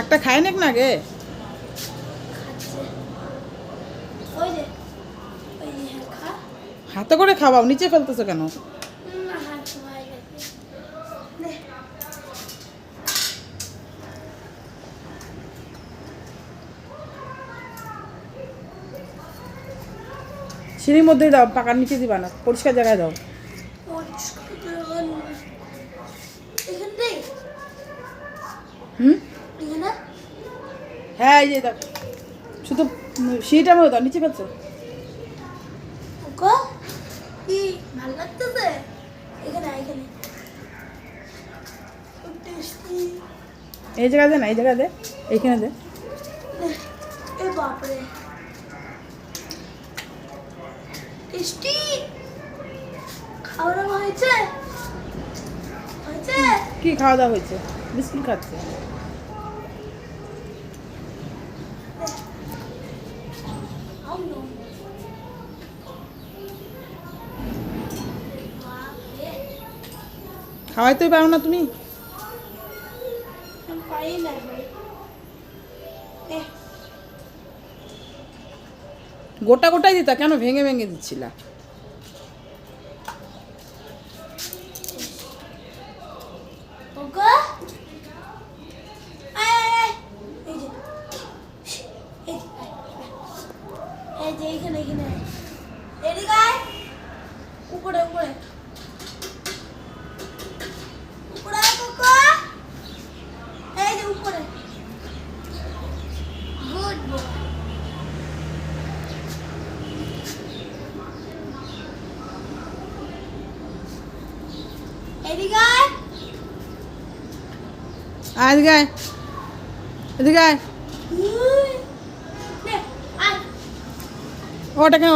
একটা খায় নাক না গে। হাতে করে খাওয়াও, নিচে ফেলতেছো কেন? সিঁড়ির মধ্যেই দাও, পাকার নিচে দিবা না, পরিষ্কার জায়গায় দাও। হ্যাঁ এই যে দাও, শুধু সিঁড়িটার মধ্যে দাও, নিচে ফেলছো। ভালো লাগতেছে এখানে এখানে এই জায়গা দে না, এই জায়গা দে, এইখানে দে। এ বাপরে টেস্টি। খাওয়া দাওয়া হয়েছে? হয়েছে? কি খাওয়া দাওয়া হয়েছে? বিস্কুট খাচ্ছে। খাওয়াইতেই পারো না তুমি? পারি না। গোটা গোটাই দিতা, কেন ভেঙে ভেঙে দিচ্ছিলা? এইখানে এইখানে এদিকে উপরে উপরে উপরে কোকো, এই যে উপরে। Good boy. এদিকে এদিকে আয়, এদিকে আয়। নে আয়। ওটা কেন?